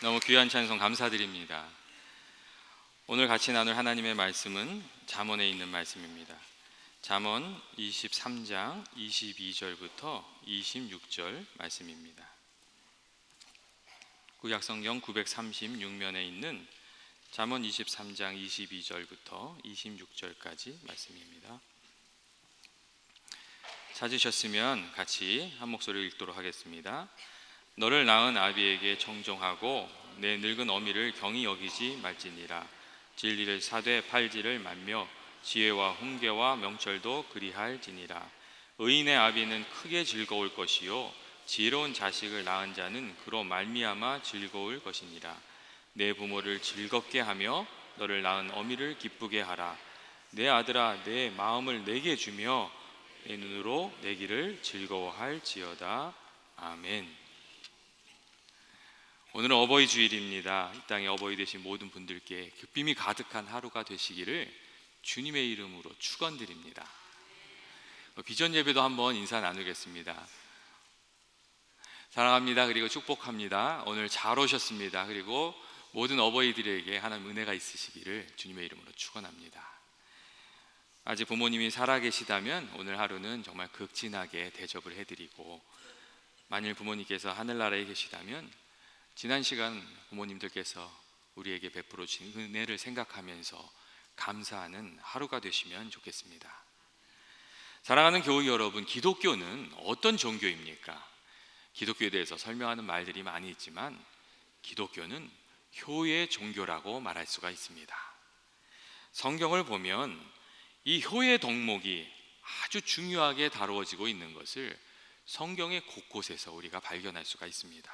너무 귀한 찬송 감사드립니다. 오늘 같이 나눌 하나님의 말씀은 잠언에 있는 말씀입니다. 잠언 23장 22절부터 26절 말씀입니다. 구약성경 936면에 있는 잠언 23장 22절부터 26절까지 말씀입니다. 찾으셨으면 같이 한 목소리로 읽도록 하겠습니다. 너를 낳은 아비에게 청종하고 내 늙은 어미를 경히 여기지 말지니라. 진리를 사되 팔지를 말며 지혜와 훈계와 명철도 그리할지니라. 의인의 아비는 크게 즐거울 것이요 지혜로운 자식을 낳은 자는 그로 말미암아 즐거울 것이니라. 내 부모를 즐겁게 하며 너를 낳은 어미를 기쁘게 하라. 내 아들아 내 마음을 내게 주며 내 눈으로 내 길을 즐거워할지어다. 아멘. 오늘은 어버이 주일입니다. 이 땅에 어버이 되신 모든 분들께 기쁨이 가득한 하루가 되시기를 주님의 이름으로 축원드립니다. 비전 예배도 한번 인사 나누겠습니다. 사랑합니다. 그리고 축복합니다. 오늘 잘 오셨습니다. 그리고 모든 어버이들에게 하나님 은혜가 있으시기를 주님의 이름으로 축원합니다. 아직 부모님이 살아계시다면 오늘 하루는 정말 극진하게 대접을 해드리고, 만일 부모님께서 하늘나라에 계시다면 지난 시간 부모님들께서 우리에게 베풀어 주신 은혜를 생각하면서 감사하는 하루가 되시면 좋겠습니다. 사랑하는 교우 여러분, 기독교는 어떤 종교입니까? 기독교에 대해서 설명하는 말들이 많이 있지만 기독교는 효의 종교라고 말할 수가 있습니다. 성경을 보면 이 효의 덕목이 아주 중요하게 다루어지고 있는 것을 성경의 곳곳에서 우리가 발견할 수가 있습니다.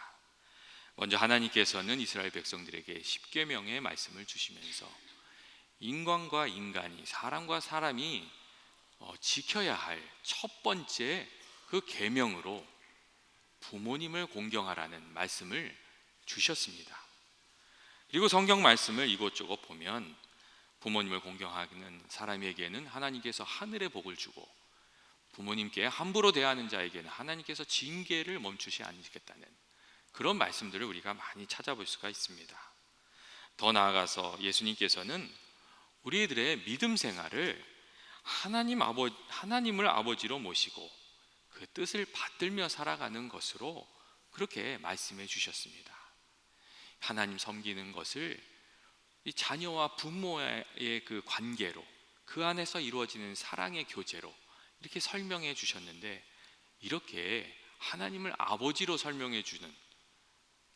먼저 하나님께서는 이스라엘 백성들에게 십계명의 말씀을 주시면서 인간과 인간이, 사람과 사람이 지켜야 할 첫 번째 그 계명으로 부모님을 공경하라는 말씀을 주셨습니다. 그리고 성경 말씀을 이곳저곳 보면 부모님을 공경하는 사람에게는 하나님께서 하늘의 복을 주고 부모님께 함부로 대하는 자에게는 하나님께서 징계를 멈추지 않으시겠다는 그런 말씀들을 우리가 많이 찾아볼 수가 있습니다. 더 나아가서 예수님께서는 우리들의 믿음 생활을 하나님을 아버지로 모시고 그 뜻을 받들며 살아가는 것으로 그렇게 말씀해 주셨습니다. 하나님 섬기는 것을 이 자녀와 부모의 그 관계로, 그 안에서 이루어지는 사랑의 교제로 이렇게 설명해 주셨는데, 이렇게 하나님을 아버지로 설명해 주는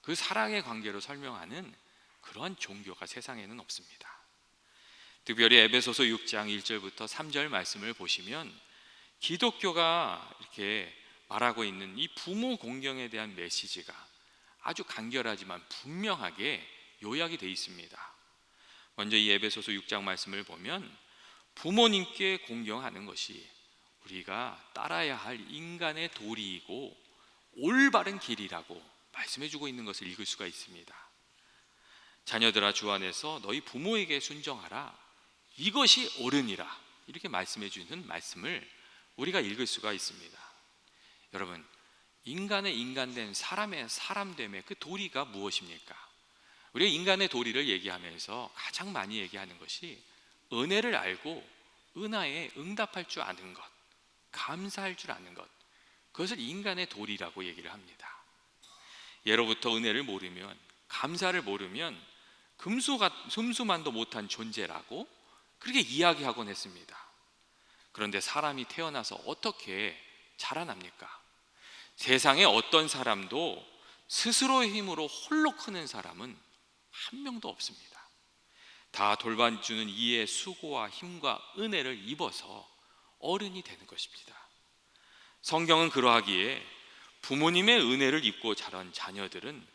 그 사랑의 관계로 설명하는 그러한 종교가 세상에는 없습니다. 특별히 에베소서 6장 1절부터 3절 말씀을 보시면 기독교가 이렇게 말하고 있는 이 부모 공경에 대한 메시지가 아주 간결하지만 분명하게 요약이 되어 있습니다. 먼저 이 에베소서 6장 말씀을 보면 부모님께 공경하는 것이 우리가 따라야 할 인간의 도리이고 올바른 길이라고 말씀해주고 있는 것을 읽을 수가 있습니다. 자녀들아, 주 안에서 너희 부모에게 순종하라, 이것이 옳으니라, 이렇게 말씀해주는 말씀을 우리가 읽을 수가 있습니다. 여러분, 인간의 인간된 사람의 사람됨의 그 도리가 무엇입니까? 우리가 인간의 도리를 얘기하면서 가장 많이 얘기하는 것이 은혜를 알고 은하에 응답할 줄 아는 것, 감사할 줄 아는 것, 그것을 인간의 도리라고 얘기를 합니다. 예로부터 은혜를 모르면, 감사를 모르면 금수만도 못한 존재라고 그렇게 이야기하곤 했습니다. 그런데 사람이 태어나서 어떻게 자라납니까? 세상에 어떤 사람도 스스로의 힘으로 홀로 크는 사람은 한 명도 없습니다. 다 돌봐주는 이의 수고와 힘과 은혜를 입어서 어른이 되는 것입니다. 성경은 그러하기에 부모님의 은혜를 입고 자란 자녀들은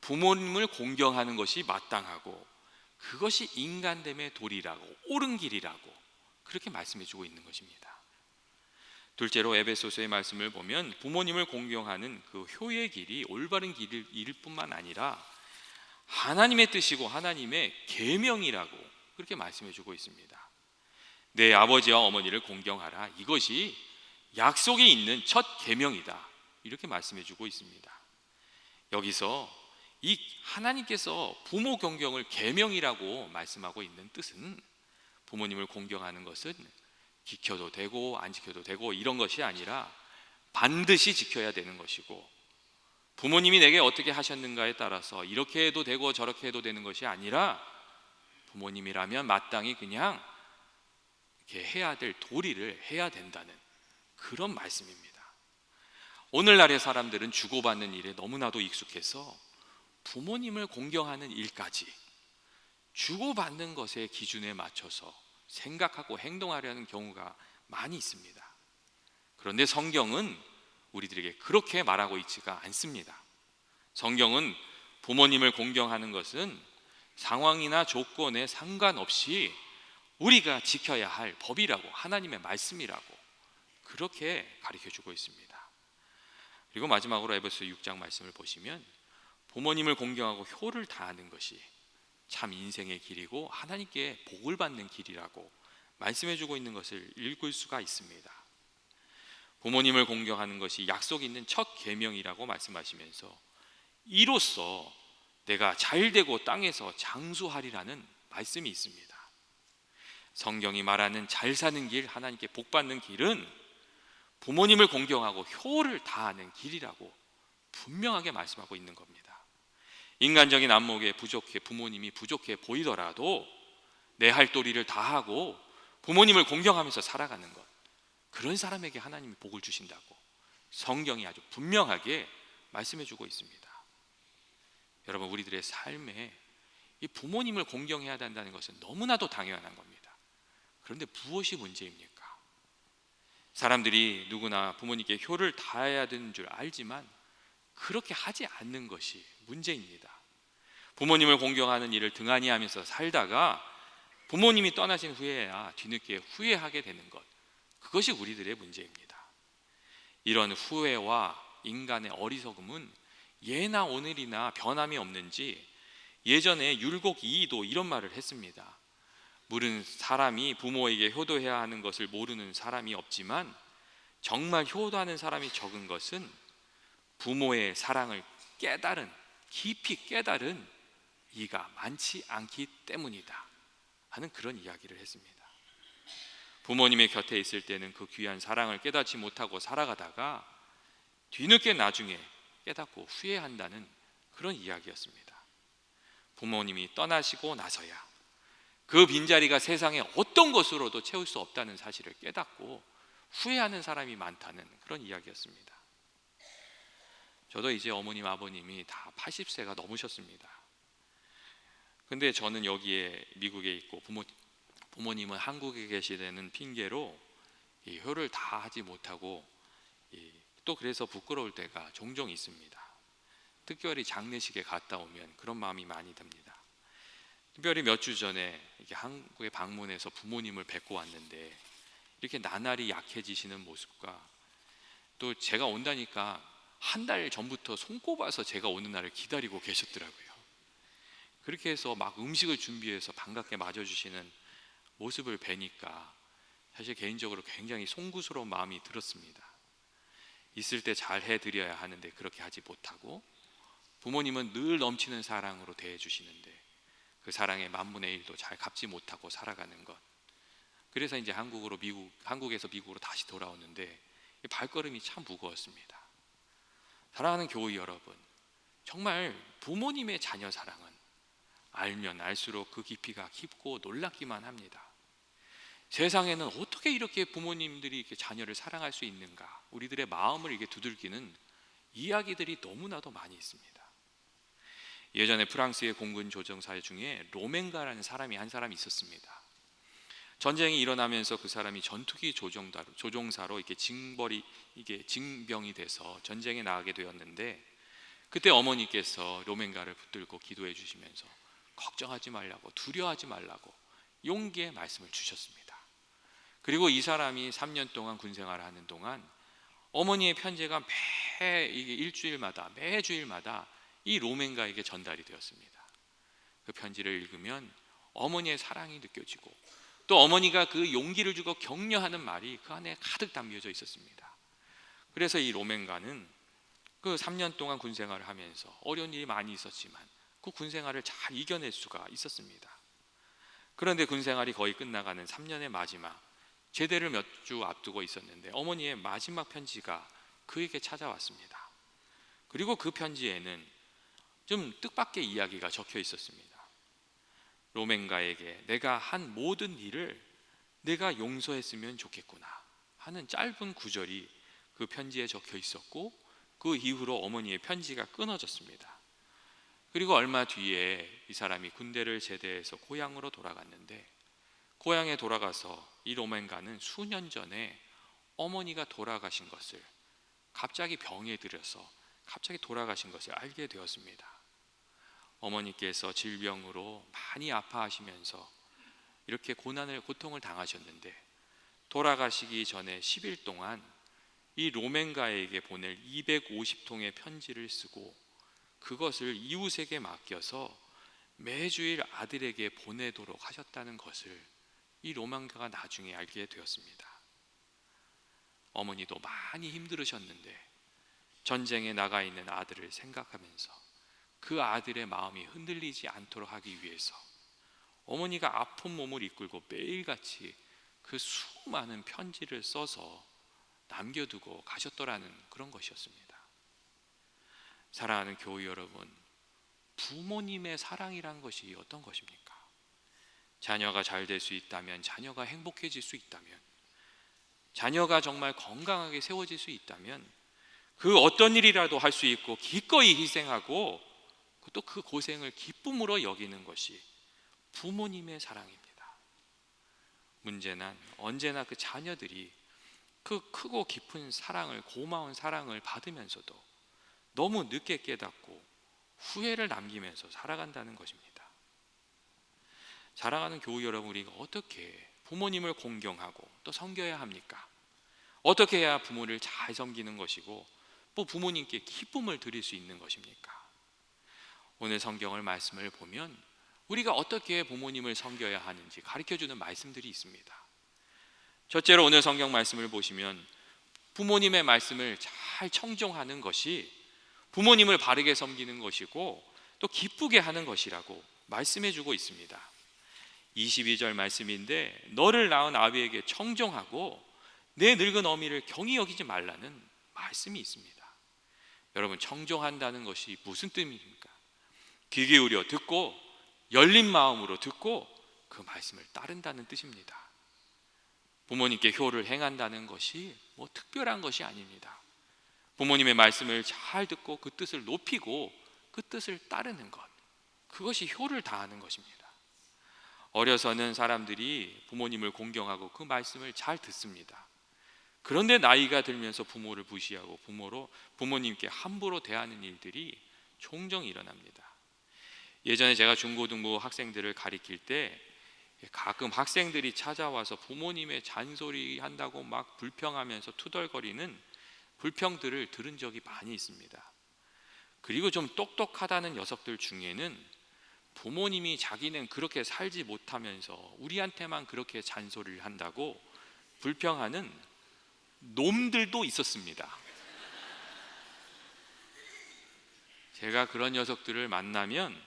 부모님을 공경하는 것이 마땅하고 그것이 인간됨의 도리라고, 옳은 길이라고 그렇게 말씀해주고 있는 것입니다. 둘째로 에베소서의 말씀을 보면 부모님을 공경하는 그 효의 길이 올바른 길일 뿐만 아니라 하나님의 뜻이고 하나님의 계명이라고 그렇게 말씀해주고 있습니다. 내 아버지와 어머니를 공경하라, 이것이 약속이 있는 첫 계명이다, 이렇게 말씀해주고 있습니다. 여기서 이 하나님께서 부모 공경을 계명이라고 말씀하고 있는 뜻은 부모님을 공경하는 것은 지켜도 되고 안 지켜도 되고 이런 것이 아니라 반드시 지켜야 되는 것이고, 부모님이 내게 어떻게 하셨는가에 따라서 이렇게 해도 되고 저렇게 해도 되는 것이 아니라 부모님이라면 마땅히 그냥 이렇게 해야 될 도리를 해야 된다는 그런 말씀입니다. 오늘날의 사람들은 주고받는 일에 너무나도 익숙해서 부모님을 공경하는 일까지 주고받는 것의 기준에 맞춰서 생각하고 행동하려는 경우가 많이 있습니다. 그런데 성경은 우리들에게 그렇게 말하고 있지가 않습니다. 성경은 부모님을 공경하는 것은 상황이나 조건에 상관없이 우리가 지켜야 할 법이라고, 하나님의 말씀이라고 그렇게 가르쳐주고 있습니다. 그리고 마지막으로 에베소 6장 말씀을 보시면 부모님을 공경하고 효를 다하는 것이 참 인생의 길이고 하나님께 복을 받는 길이라고 말씀해주고 있는 것을 읽을 수가 있습니다. 부모님을 공경하는 것이 약속 있는 첫 계명이라고 말씀하시면서 이로써 내가 잘되고 땅에서 장수하리라는 말씀이 있습니다. 성경이 말하는 잘 사는 길, 하나님께 복 받는 길은 부모님을 공경하고 효를 다하는 길이라고 분명하게 말씀하고 있는 겁니다. 인간적인 안목에 부모님이 부족해 보이더라도 내 할 도리를 다하고 부모님을 공경하면서 살아가는 것, 그런 사람에게 하나님이 복을 주신다고 성경이 아주 분명하게 말씀해주고 있습니다. 여러분, 우리들의 삶에 이 부모님을 공경해야 된다는 것은 너무나도 당연한 겁니다. 그런데 무엇이 문제입니까? 사람들이 누구나 부모님께 효를 다해야 되는 줄 알지만 그렇게 하지 않는 것이 문제입니다. 부모님을 공경하는 일을 등한히 하면서 살다가 부모님이 떠나신 후에야 뒤늦게 후회하게 되는 것, 그것이 우리들의 문제입니다. 이런 후회와 인간의 어리석음은 예나 오늘이나 변함이 없는지 예전에 율곡 이이도 이런 말을 했습니다. 모르는 사람이 부모에게 효도해야 하는 것을 모르는 사람이 없지만 정말 효도하는 사람이 적은 것은 부모의 사랑을 깊이 깨달은 이가 많지 않기 때문이다 하는 그런 이야기를 했습니다. 부모님의 곁에 있을 때는 그 귀한 사랑을 깨닫지 못하고 살아가다가 뒤늦게 나중에 깨닫고 후회한다는 그런 이야기였습니다. 부모님이 떠나시고 나서야 그 빈자리가 세상에 어떤 것으로도 채울 수 없다는 사실을 깨닫고 후회하는 사람이 많다는 그런 이야기였습니다. 저도 이제 어머님 아버님이 다 80세가 넘으셨습니다. 근데 저는 여기에 미국에 있고 부모님은 한국에 계시다는 핑계로 이 효를 다 하지 못하고 또 그래서 부끄러울 때가 종종 있습니다. 특별히 장례식에 갔다 오면 그런 마음이 많이 듭니다. 특별히 몇 주 전에 이렇게 한국에 방문해서 부모님을 뵙고 왔는데 이렇게 나날이 약해지시는 모습과 또 제가 온다니까 한 달 전부터 손꼽아서 제가 오는 날을 기다리고 계셨더라고요. 그렇게 해서 막 음식을 준비해서 반갑게 맞아주시는 모습을 뵈니까 사실 개인적으로 굉장히 송구스러운 마음이 들었습니다. 있을 때 잘 해드려야 하는데 그렇게 하지 못하고 부모님은 늘 넘치는 사랑으로 대해주시는데 그 사랑의 만분의 일도 잘 갚지 못하고 살아가는 것. 그래서 이제 한국에서 미국으로 다시 돌아오는데 발걸음이 참 무거웠습니다. 사랑하는 교우 여러분, 정말 부모님의 자녀 사랑은 알면 알수록 그 깊이가 깊고 놀랍기만 합니다. 세상에는 어떻게 이렇게 부모님들이 이렇게 자녀를 사랑할 수 있는가? 우리들의 마음을 이렇게 두들기는 이야기들이 너무나도 많이 있습니다. 예전에 프랑스의 공군 조종사 중에 로멘가라는 사람이 한 사람이 있었습니다. 전쟁이 일어나면서 그 사람이 전투기 조종사로 이렇게 징병이 돼서 전쟁에 나가게 되었는데 그때 어머니께서 로멘가를 붙들고 기도해 주시면서 걱정하지 말라고, 두려워하지 말라고 용기의 말씀을 주셨습니다. 그리고 이 사람이 3년 동안 군 생활을 하는 동안 어머니의 편지가 매주일마다 이 로멘가에게 전달이 되었습니다. 그 편지를 읽으면 어머니의 사랑이 느껴지고 또 어머니가 그 용기를 주고 격려하는 말이 그 안에 가득 담겨져 있었습니다. 그래서 이 로멘가는 그 3년 동안 군 생활을 하면서 어려운 일이 많이 있었지만 그 군 생활을 잘 이겨낼 수가 있었습니다. 그런데 군 생활이 거의 끝나가는 3년의 마지막 제대를 몇 주 앞두고 있었는데 어머니의 마지막 편지가 그에게 찾아왔습니다. 그리고 그 편지에는 좀 뜻밖의 이야기가 적혀 있었습니다. 로멘가에게 내가 한 모든 일을 내가 용서했으면 좋겠구나 하는 짧은 구절이 그 편지에 적혀 있었고 그 이후로 어머니의 편지가 끊어졌습니다. 그리고 얼마 뒤에 이 사람이 군대를 제대해서 고향으로 돌아갔는데 고향에 돌아가서 이 로멘가는 수년 전에 어머니가 돌아가신 것을 갑자기 병에 들여서 갑자기 돌아가신 것을 알게 되었습니다. 어머니께서 질병으로 많이 아파하시면서 이렇게 고통을 당하셨는데 돌아가시기 전에 10일 동안 이 로멘가에게 보낼 250통의 편지를 쓰고 그것을 이웃에게 맡겨서 매주일 아들에게 보내도록 하셨다는 것을 이 로멘가가 나중에 알게 되었습니다. 어머니도 많이 힘들으셨는데 전쟁에 나가 있는 아들을 생각하면서 그 아들의 마음이 흔들리지 않도록 하기 위해서 어머니가 아픈 몸을 이끌고 매일같이 그 수많은 편지를 써서 남겨두고 가셨더라는 그런 것이었습니다. 사랑하는 교우 여러분, 부모님의 사랑이란 것이 어떤 것입니까? 자녀가 잘 될 수 있다면, 자녀가 행복해질 수 있다면, 자녀가 정말 건강하게 세워질 수 있다면 그 어떤 일이라도 할 수 있고 기꺼이 희생하고 또 그 고생을 기쁨으로 여기는 것이 부모님의 사랑입니다. 문제는 언제나 그 자녀들이 그 크고 깊은 사랑을, 고마운 사랑을 받으면서도 너무 늦게 깨닫고 후회를 남기면서 살아간다는 것입니다. 사랑하는 교우 여러분, 우리가 어떻게 부모님을 공경하고 또 섬겨야 합니까? 어떻게 해야 부모를 잘 섬기는 것이고 또 부모님께 기쁨을 드릴 수 있는 것입니까? 오늘 성경을 말씀을 보면 우리가 어떻게 부모님을 섬겨야 하는지 가르쳐주는 말씀들이 있습니다. 첫째로 오늘 성경 말씀을 보시면 부모님의 말씀을 잘 청종하는 것이 부모님을 바르게 섬기는 것이고 또 기쁘게 하는 것이라고 말씀해 주고 있습니다. 22절 말씀인데, 너를 낳은 아비에게 청종하고 내 늙은 어미를 경히 여기지 말라는 말씀이 있습니다. 여러분, 청종한다는 것이 무슨 뜻입니까? 귀 기울여 듣고 열린 마음으로 듣고 그 말씀을 따른다는 뜻입니다. 부모님께 효를 행한다는 것이 뭐 특별한 것이 아닙니다. 부모님의 말씀을 잘 듣고 그 뜻을 높이고 그 뜻을 따르는 것, 그것이 효를 다하는 것입니다. 어려서는 사람들이 부모님을 공경하고 그 말씀을 잘 듣습니다. 그런데 나이가 들면서 부모를 무시하고 부모님께 함부로 대하는 일들이 종종 일어납니다. 예전에 제가 중고등부 학생들을 가리킬 때 가끔 학생들이 찾아와서 부모님의 잔소리 한다고 막 불평하면서 투덜거리는 불평들을 들은 적이 많이 있습니다. 그리고 좀 똑똑하다는 녀석들 중에는 부모님이 자기는 그렇게 살지 못하면서 우리한테만 그렇게 잔소리를 한다고 불평하는 놈들도 있었습니다. 제가 그런 녀석들을 만나면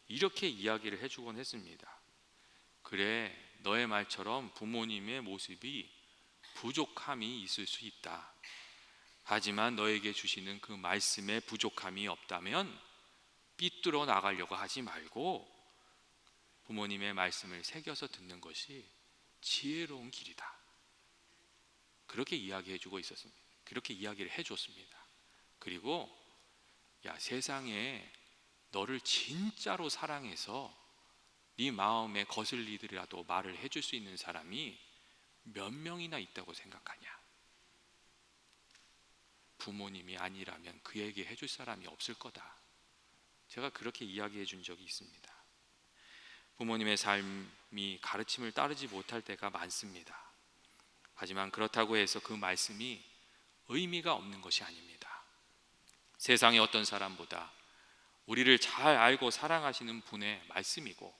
이렇게 이야기를 해주곤 했습니다. 그래, 너의 말처럼 부모님의 모습이 부족함이 있을 수 있다. 하지만 너에게 주시는 그 말씀에 부족함이 없다면 삐뚤어 나가려고 하지 말고 부모님의 말씀을 새겨서 듣는 것이 지혜로운 길이다. 그렇게 이야기해주고 있었습니다. 그렇게 이야기를 해줬습니다. 그리고 야, 세상에 너를 진짜로 사랑해서 네 마음에 거슬리더라도 말을 해줄 수 있는 사람이 몇 명이나 있다고 생각하냐? 부모님이 아니라면 그에게 해줄 사람이 없을 거다. 제가 그렇게 이야기해 준 적이 있습니다. 부모님의 삶이 가르침을 따르지 못할 때가 많습니다. 하지만 그렇다고 해서 그 말씀이 의미가 없는 것이 아닙니다. 세상의 어떤 사람보다 우리를 잘 알고 사랑하시는 분의 말씀이고,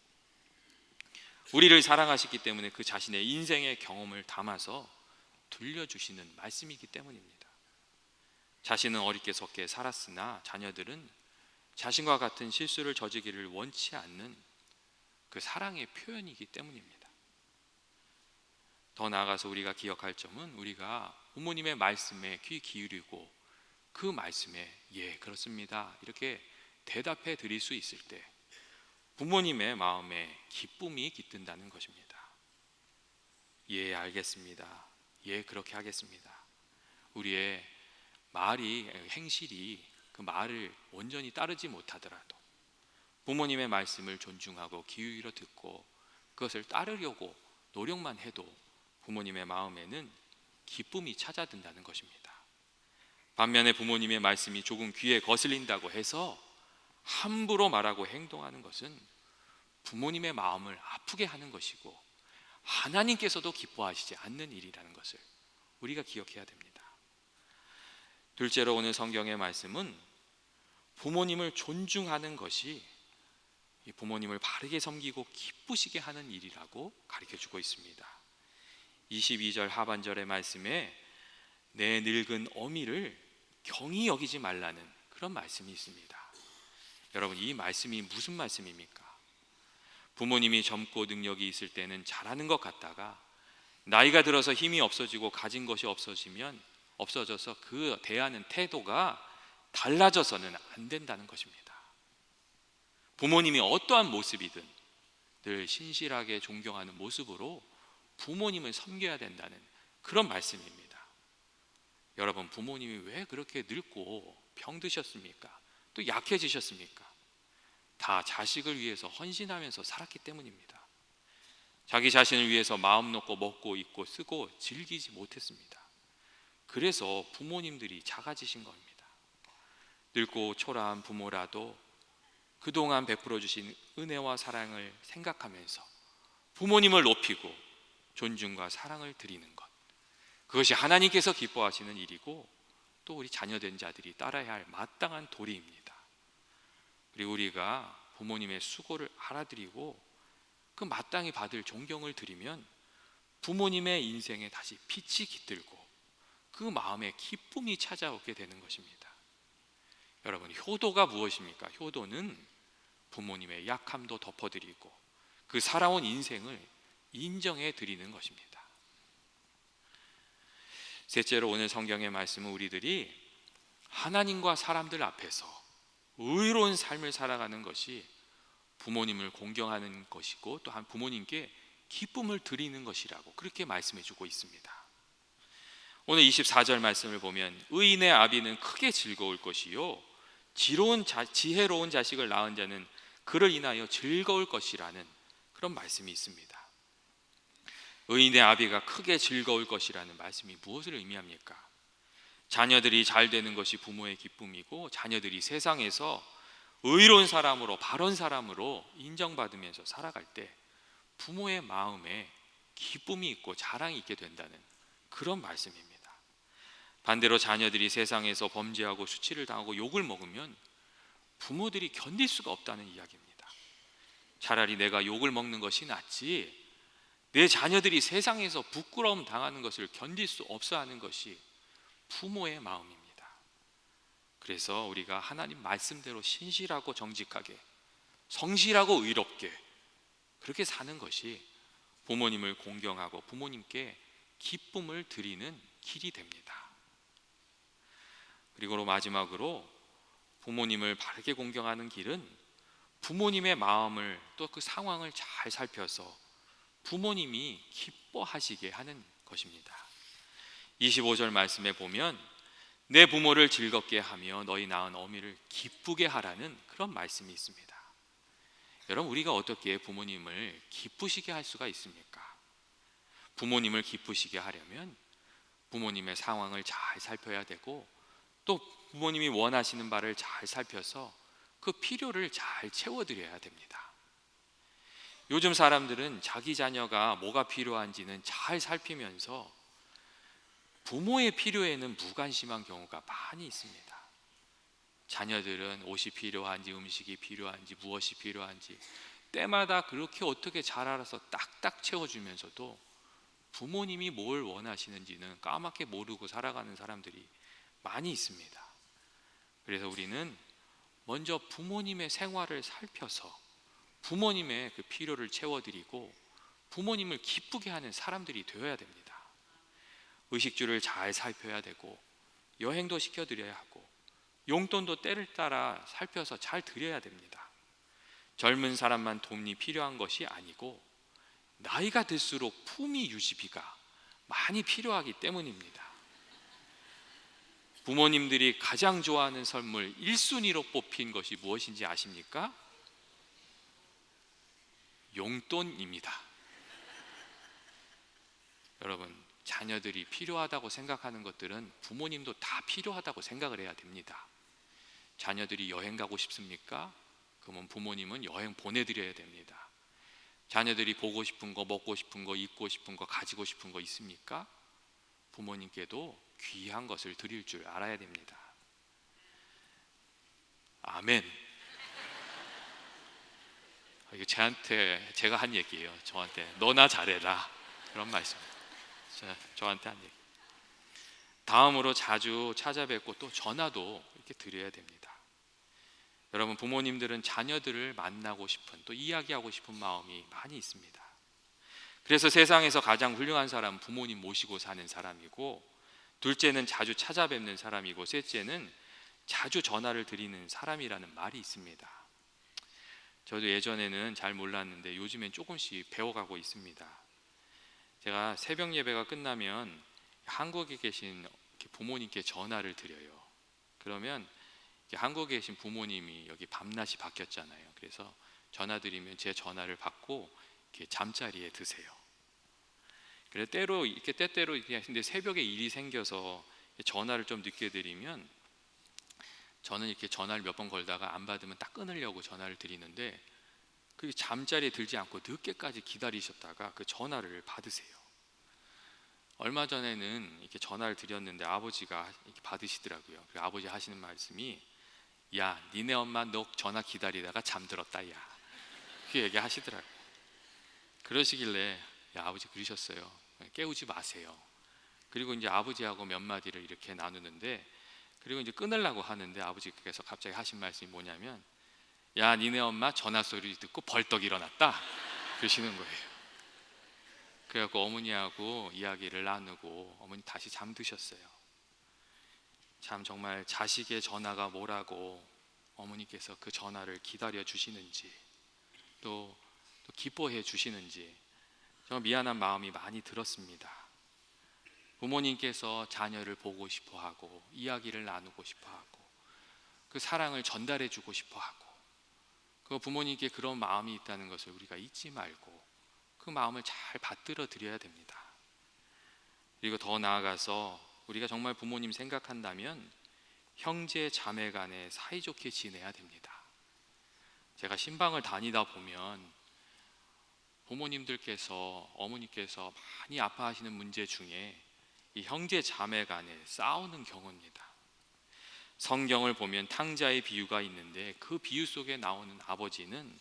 우리를 사랑하시기 때문에 그 자신의 인생의 경험을 담아서 들려주시는 말씀이기 때문입니다. 자신은 어렵게 썩게 살았으나 자녀들은 자신과 같은 실수를 저지르기를 원치 않는 그 사랑의 표현이기 때문입니다. 더 나아가서 우리가 기억할 점은, 우리가 부모님의 말씀에 귀 기울이고 그 말씀에 예, 그렇습니다, 이렇게 대답해 드릴 수 있을 때 부모님의 마음에 기쁨이 깃든다는 것입니다. 예, 알겠습니다. 예, 그렇게 하겠습니다. 우리의 말이, 행실이 그 말을 온전히 따르지 못하더라도 부모님의 말씀을 존중하고 귀 기울여 듣고 그것을 따르려고 노력만 해도 부모님의 마음에는 기쁨이 찾아든다는 것입니다. 반면에 부모님의 말씀이 조금 귀에 거슬린다고 해서 함부로 말하고 행동하는 것은 부모님의 마음을 아프게 하는 것이고 하나님께서도 기뻐하시지 않는 일이라는 것을 우리가 기억해야 됩니다. 둘째로 오늘 성경의 말씀은 부모님을 존중하는 것이 부모님을 바르게 섬기고 기쁘시게 하는 일이라고 가르쳐주고 있습니다. 22절 하반절의 말씀에 내 늙은 어미를 경히 여기지 말라는 그런 말씀이 있습니다. 여러분, 이 말씀이 무슨 말씀입니까? 부모님이 젊고 능력이 있을 때는 잘하는 것 같다가 나이가 들어서 힘이 없어지고 가진 것이 없어져서 그 대하는 태도가 달라져서는 안 된다는 것입니다. 부모님이 어떠한 모습이든 늘 신실하게 존경하는 모습으로 부모님을 섬겨야 된다는 그런 말씀입니다. 여러분, 부모님이 왜 그렇게 늙고 병드셨습니까? 또 약해지셨습니까? 다 자식을 위해서 헌신하면서 살았기 때문입니다. 자기 자신을 위해서 마음 놓고 먹고 입고 쓰고 즐기지 못했습니다. 그래서 부모님들이 작아지신 겁니다. 늙고 초라한 부모라도 그동안 베풀어 주신 은혜와 사랑을 생각하면서 부모님을 높이고 존중과 사랑을 드리는 것, 그것이 하나님께서 기뻐하시는 일이고 또 우리 자녀된 자들이 따라야 할 마땅한 도리입니다. 그리고 우리가 부모님의 수고를 알아드리고 그 마땅히 받을 존경을 드리면 부모님의 인생에 다시 빛이 깃들고 그 마음에 기쁨이 찾아오게 되는 것입니다. 여러분, 효도가 무엇입니까? 효도는 부모님의 약함도 덮어드리고 그 살아온 인생을 인정해 드리는 것입니다. 셋째로, 오늘 성경의 말씀은 우리들이 하나님과 사람들 앞에서 의로운 삶을 살아가는 것이 부모님을 공경하는 것이고 또한 부모님께 기쁨을 드리는 것이라고 그렇게 말씀해 주고 있습니다. 오늘 24절 말씀을 보면 의인의 아비는 크게 즐거울 것이요 지혜로운 자식을 낳은 자는 그를 인하여 즐거울 것이라는 그런 말씀이 있습니다. 의인의 아비가 크게 즐거울 것이라는 말씀이 무엇을 의미합니까? 자녀들이 잘 되는 것이 부모의 기쁨이고 자녀들이 세상에서 의로운 사람으로 바른 사람으로 인정받으면서 살아갈 때 부모의 마음에 기쁨이 있고 자랑이 있게 된다는 그런 말씀입니다. 반대로 자녀들이 세상에서 범죄하고 수치를 당하고 욕을 먹으면 부모들이 견딜 수가 없다는 이야기입니다. 차라리 내가 욕을 먹는 것이 낫지 내 자녀들이 세상에서 부끄러움 당하는 것을 견딜 수 없어 하는 것이 부모의 마음입니다. 그래서 우리가 하나님 말씀대로 신실하고 정직하게 성실하고 의롭게 그렇게 사는 것이 부모님을 공경하고 부모님께 기쁨을 드리는 길이 됩니다. 그리고 마지막으로 부모님을 바르게 공경하는 길은 부모님의 마음을 또 그 상황을 잘 살펴서 부모님이 기뻐하시게 하는 것입니다. 25절 말씀에 보면 내 부모를 즐겁게 하며 너희 낳은 어미를 기쁘게 하라는 그런 말씀이 있습니다. 여러분, 우리가 어떻게 부모님을 기쁘시게 할 수가 있습니까? 부모님을 기쁘시게 하려면 부모님의 상황을 잘 살펴야 되고 또 부모님이 원하시는 바를 잘 살펴서 그 필요를 잘 채워드려야 됩니다. 요즘 사람들은 자기 자녀가 뭐가 필요한지는 잘 살피면서 부모의 필요에는 무관심한 경우가 많이 있습니다. 자녀들은 옷이 필요한지 음식이 필요한지 무엇이 필요한지 때마다 그렇게 어떻게 잘 알아서 딱딱 채워주면서도 부모님이 뭘 원하시는지는 까맣게 모르고 살아가는 사람들이 많이 있습니다. 그래서 우리는 먼저 부모님의 생활을 살펴서 부모님의 그 필요를 채워드리고 부모님을 기쁘게 하는 사람들이 되어야 됩니다. 의식주를 잘 살펴야 되고 여행도 시켜드려야 하고 용돈도 때를 따라 살펴서 잘 드려야 됩니다. 젊은 사람만 돈이 필요한 것이 아니고 나이가 들수록 품위 유지비가 많이 필요하기 때문입니다. 부모님들이 가장 좋아하는 선물 1순위로 뽑힌 것이 무엇인지 아십니까? 용돈입니다. 여러분, 자녀들이 필요하다고 생각하는 것들은 부모님도 다 필요하다고 생각을 해야 됩니다. 자녀들이 여행 가고 싶습니까? 그러면 부모님은 여행 보내드려야 됩니다. 자녀들이 보고 싶은 거, 먹고 싶은 거, 입고 싶은 거, 가지고 싶은 거 있습니까? 부모님께도 귀한 것을 드릴 줄 알아야 됩니다. 아멘. 이게 제가 한 얘기예요. 저한테 너나 잘해라 그런 말씀. 저한테 한 얘기. 다음으로 자주 찾아뵙고 또 전화도 이렇게 드려야 됩니다. 여러분, 부모님들은 자녀들을 만나고 싶은 또 이야기하고 싶은 마음이 많이 있습니다. 그래서 세상에서 가장 훌륭한 사람은 부모님 모시고 사는 사람이고 둘째는 자주 찾아뵙는 사람이고 셋째는 자주 전화를 드리는 사람이라는 말이 있습니다. 저도 예전에는 잘 몰랐는데 요즘엔 조금씩 배워가고 있습니다. 제가 새벽 예배가 끝나면 한국에 계신 부모님께 전화를 드려요. 그러면 한국에 계신 부모님이 여기 밤낮이 바뀌었잖아요. 그래서 전화 드리면 제 전화를 받고 이렇게 잠자리에 드세요. 그래서 때때로 이렇게 근데 새벽에 일이 생겨서 전화를 좀 늦게 드리면 저는 이렇게 전화를 몇 번 걸다가 안 받으면 딱 끊으려고 전화를 드리는데 그게 잠자리에 들지 않고 늦게까지 기다리셨다가 그 전화를 받으세요. 얼마 전에는 이렇게 전화를 드렸는데 아버지가 이렇게 받으시더라고요. 그 아버지 하시는 말씀이 야, 니네 엄마 너 전화 기다리다가 잠들었다 야, 그 얘기 하시더라고요. 그러시길래 야, 아버지 그러셨어요. 깨우지 마세요. 그리고 이제 아버지하고 몇 마디를 이렇게 나누는데 그리고 이제 끊으려고 하는데 아버지께서 갑자기 하신 말씀이 뭐냐면 야, 니네 엄마 전화 소리 듣고 벌떡 일어났다 그러시는 거예요. 그래갖고 어머니하고 이야기를 나누고 어머니 다시 잠드셨어요. 참 정말 자식의 전화가 뭐라고 어머니께서 그 전화를 기다려 주시는지 또 기뻐해 주시는지 정말 미안한 마음이 많이 들었습니다. 부모님께서 자녀를 보고 싶어 하고 이야기를 나누고 싶어 하고 그 사랑을 전달해 주고 싶어 하고 그 부모님께 그런 마음이 있다는 것을 우리가 잊지 말고 그 마음을 잘 받들어 드려야 됩니다. 그리고 더 나아가서 우리가 정말 부모님 생각한다면 형제 자매 간에 사이좋게 지내야 됩니다. 제가 신방을 다니다 보면 부모님들께서 어머니께서 많이 아파하시는 문제 중에 이 형제 자매 간에 싸우는 경우입니다. 성경을 보면 탕자의 비유가 있는데 그 비유 속에 나오는 아버지는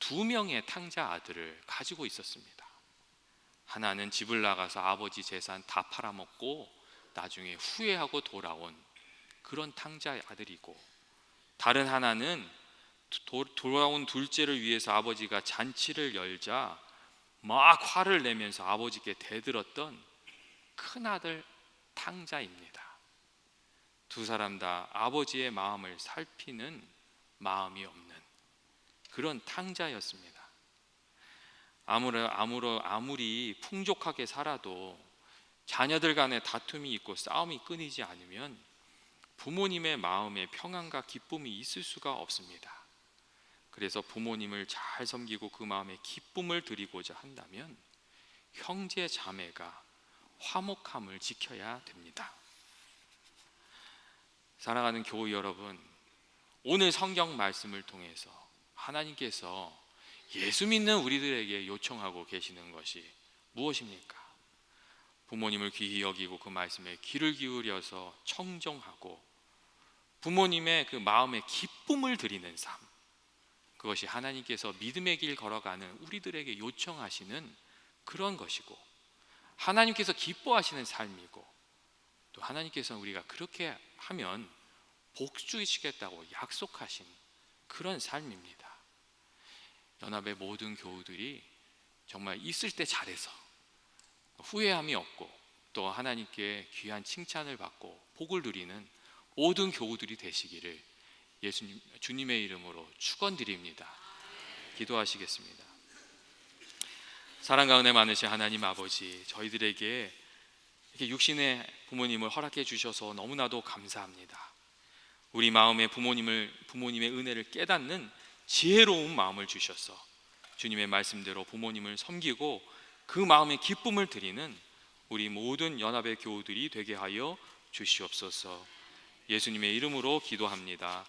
2명의 탕자 아들을 가지고 있었습니다. 하나는 집을 나가서 아버지 재산 다 팔아먹고 나중에 후회하고 돌아온 그런 탕자 아들이고, 다른 하나는 돌아온 둘째를 위해서 아버지가 잔치를 열자 막 화를 내면서 아버지께 대들었던 큰아들 탕자입니다. 두 사람 다 아버지의 마음을 살피는 마음이 없는 그런 탕자였습니다. 아무리 풍족하게 살아도 자녀들 간에 다툼이 있고 싸움이 끊이지 않으면 부모님의 마음에 평안과 기쁨이 있을 수가 없습니다. 그래서 부모님을 잘 섬기고 그 마음에 기쁨을 드리고자 한다면 형제 자매가 화목함을 지켜야 됩니다. 사랑하는 교우 여러분, 오늘 성경 말씀을 통해서 하나님께서 예수 믿는 우리들에게 요청하고 계시는 것이 무엇입니까? 부모님을 귀히 여기고 그 말씀에 귀를 기울여서 청정하고 부모님의 그 마음에 기쁨을 드리는 삶, 그것이 하나님께서 믿음의 길 걸어가는 우리들에게 요청하시는 그런 것이고 하나님께서 기뻐하시는 삶이고 또 하나님께서는 우리가 그렇게 하면 복 주시겠다고 약속하신 그런 삶입니다. 연합의 모든 교우들이 정말 있을 때 잘해서 후회함이 없고 또 하나님께 귀한 칭찬을 받고 복을 누리는 모든 교우들이 되시기를 예수님 주님의 이름으로 축원드립니다. 기도하시겠습니다. 사랑과 은혜 많으신 하나님 아버지, 저희들에게 이렇게 육신의 부모님을 허락해 주셔서 너무나도 감사합니다. 우리 마음에 부모님의 은혜를 깨닫는 지혜로운 마음을 주셔서 주님의 말씀대로 부모님을 섬기고 그 마음에 기쁨을 드리는 우리 모든 연합의 교우들이 되게 하여 주시옵소서. 예수님의 이름으로 기도합니다.